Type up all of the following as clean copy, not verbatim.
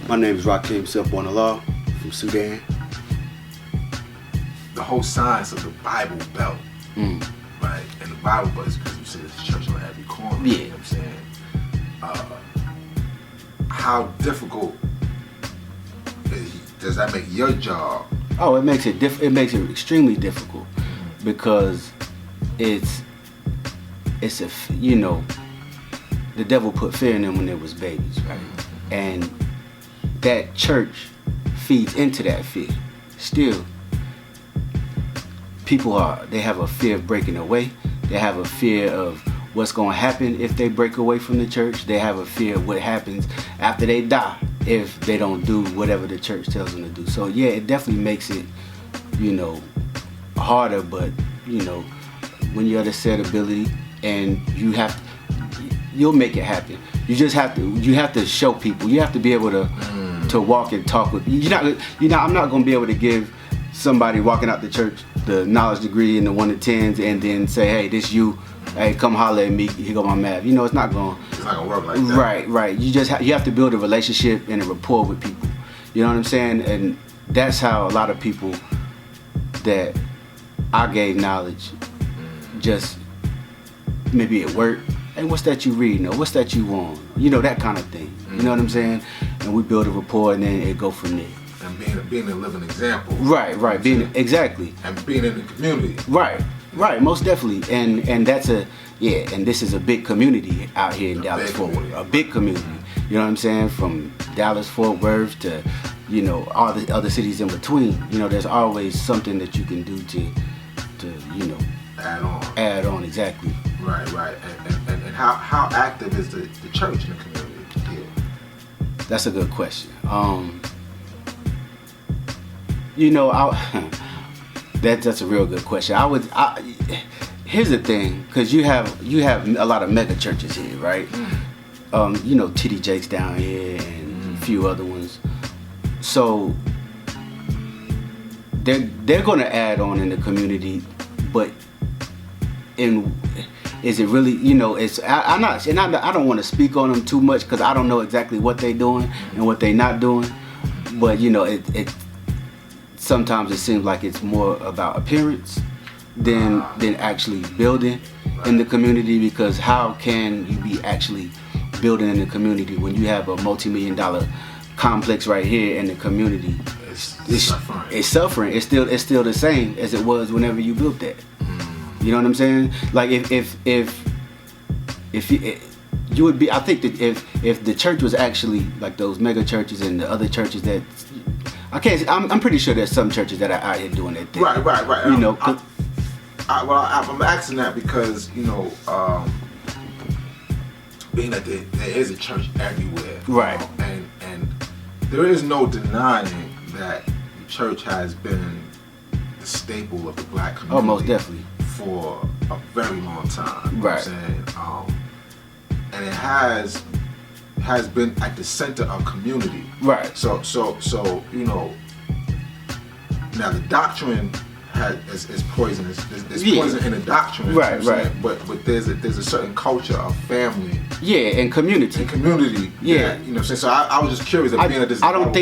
My name is Rakeem Self Born Allah from Sudan. The whole science of the Bible Belt, right? And the Bible Belt is because you see this church on every corner. Yeah. You know what I'm saying? How difficult does that make your job? Oh, it makes it extremely difficult because it's a the devil put fear in them when they was babies, right? And that church feeds into that fear. Still, they have a fear of breaking away. They have a fear of what's going to happen if they break away from the church. They have a fear of what happens after they die if they don't do whatever the church tells them to do. So yeah, it definitely makes it, harder, but when you have the set ability and you'll make it happen. You have to show people. You have to be able to walk and talk with. I'm not going to be able to give somebody walking out the church the knowledge degree and the 1 to 10s and then say, hey, this you, hey, come holler at me, here go my math. It's not going to work like that. Right. You have to build a relationship and a rapport with people. You know what I'm saying? And that's how a lot of people that I gave knowledge just maybe at work, hey, what's that you reading or what's that you want? That kind of thing. You know what I'm saying? And we build a rapport and then it go from there. And being a living example. Right. Exactly. And being in the community. Right, most definitely. And that's and this is a big community out here in Dallas Fort Worth. A big community. You know what I'm saying? From Dallas Fort Worth to, all the other cities in between. There's always something that you can do to add on, exactly. Right. And how active is the church in the community here? That's a good question. That's a real good question. Here's the thing, because you have a lot of mega churches here, right? TD Jakes down here and a few other ones. So they're going to add on in the community, but is it really? I don't want to speak on them too much because I don't know exactly what they're doing and what they're not doing. But it sometimes it seems like it's more about appearance than actually building in the community, because how can you be actually building in the community when you have a multi-million-dollar complex right here in the community? It's suffering. It's still the same as it was whenever you built that. You know what I'm saying? Like if you would be, I think that if the church was actually like those mega churches and the other churches that I'm pretty sure there's some churches that are out here doing that thing. Right. I'm asking that because being that there is a church everywhere, right? And there is no denying that the church has been the staple of the black community. Oh, most definitely. For a very long time. Right. You know what I'm saying? And it has been at the center of community. Right. So now the doctrine is poisonous. There's poison in the doctrine. Right. But there's a certain culture of family. Yeah, and community. Yeah. That, you know what I'm saying? So I was just curious. I don't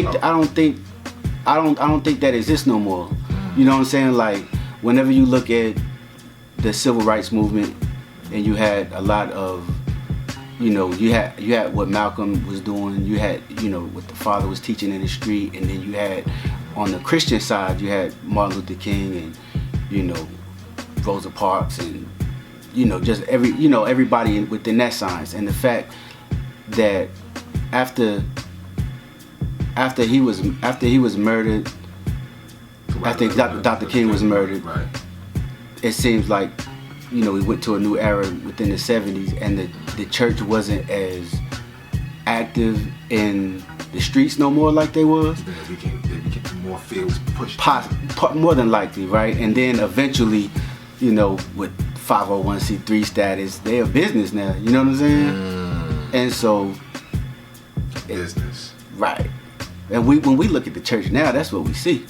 think that exists no more. You know what I'm saying? Like whenever you look at the civil rights movement, and you had a lot of, you had what Malcolm was doing, you had, what the father was teaching in the street, and then you had, on the Christian side, you had Martin Luther King and, Rosa Parks and, just everybody within that science. And the fact that after he was murdered, after Dr. King was murdered, right. It seems like, we went to a new era within the 70s, and the church wasn't as active in the streets no more like they was. They became more fields pushed. More than likely, right? And then eventually, with 501c3 status, they're a business now. You know what I'm saying? And so, business. Right. And when we look at the church now, that's what we see.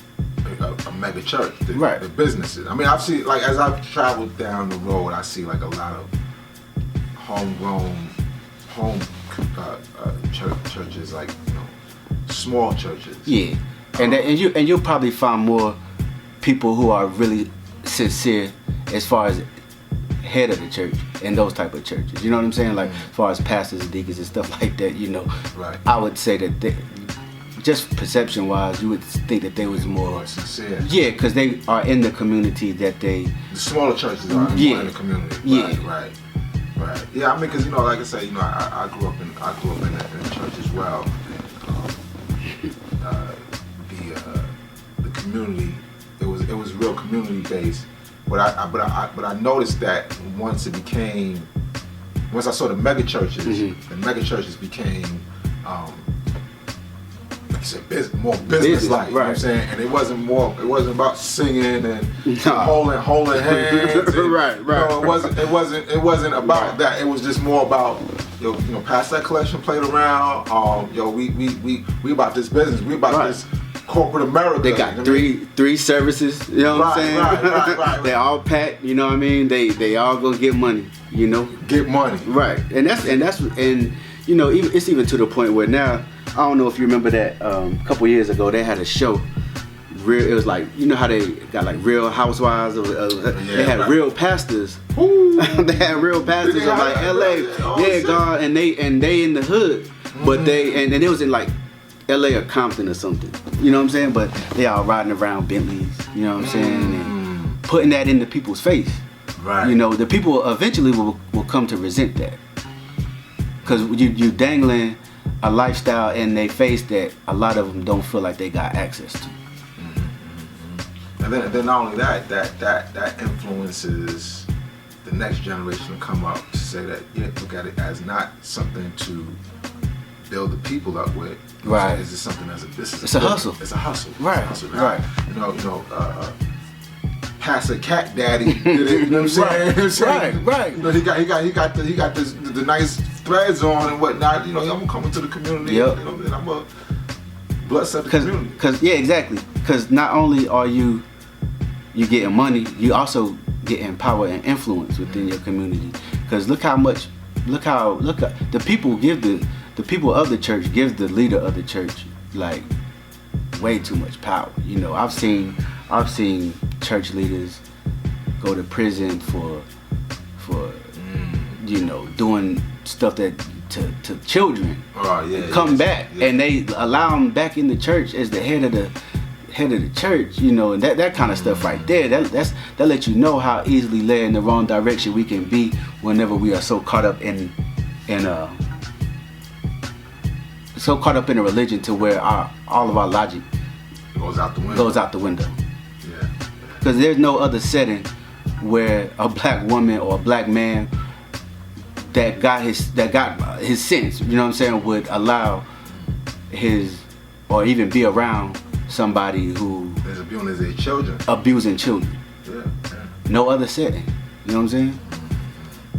A mega church, right. The businesses. I mean, I've seen, like, as I've traveled down the road, I see like a lot of homegrown churches, like small churches. Yeah, and you'll probably find more people who are really sincere as far as head of the church in those type of churches. You know what I'm saying? Like as far as pastors and deacons and stuff like that. You know, Right. I would say that just perception wise, you would think that they was more sincere. Yeah, because they are in the community that they. The smaller churches are more in the community. Yeah. Right. Yeah, I mean, because like I say, I grew up in a church as well. The community, it was real community based. But I noticed that once I saw the mega churches, the mega churches became like you said, more business like. You know what I'm saying? And it wasn't about singing and holding hands. And, Right. It wasn't about that. It was just more about pass that collection plate around. We about this business. We about this corporate America. They got three services. You know what I'm saying? Right. They all packed. You know what I mean? They all go get money. You know? Get money. Right. And it's even to the point where now, I don't know if you remember that a couple years ago they had a show. It was like, you know how they got like Real Housewives. They had real pastors. They had real pastors of like LA. God, and they in the hood, but and it was in like LA or Compton or something. You know what I'm saying? But they all riding around Bentleys. You know what I'm saying? And putting that into people's face. Right. You know, the people eventually will come to resent that, because you dangling a lifestyle in their face that a lot of them don't feel like they got access to. And then not only that influences the next generation to come up to say that look at it as not something to build the people up with. Right. It's just something as a business. It's a hustle. It's a hustle. Right. It's a hustle. Right. Pastor Cat Daddy did it. You know what I'm saying? Right. He got the nice threads on and whatnot. I'm gonna come into the community. Yep. And I'm a blood set the community. Exactly. Because not only are you getting money, you also getting power and influence within your community. Because look how the people of the church give the leader of the church like way too much power. I've seen church leaders go to prison for doing stuff that to children. Come back and they allow them back in the church as the head of the church. And that kind of stuff right there. That lets you know how easily led in the wrong direction we can be whenever we are so caught up in a religion to where all of our logic goes out the window. Yeah. Because there's no other setting where a black woman or a black man that got his sense, you know what I'm saying, would allow or even be around somebody who is abusing children. Yeah. No other setting, you know what I'm saying?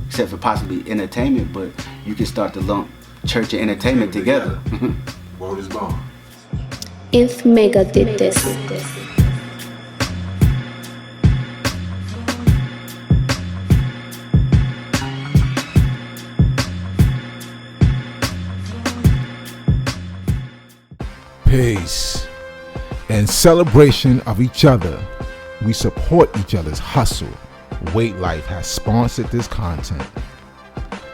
Except for possibly entertainment, but you can start to lump church and entertainment together. Word is born. If Mecca did this. Peace. In celebration of each other, we support each other's hustle. Weight Life has sponsored this content.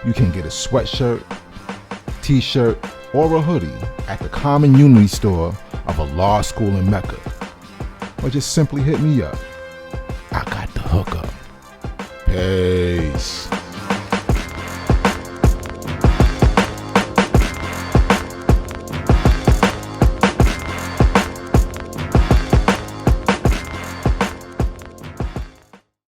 You can get a sweatshirt, t-shirt, or a hoodie at the Common Unity store of a law school in Mecca. Or just simply hit me up. I got the hookup. Peace.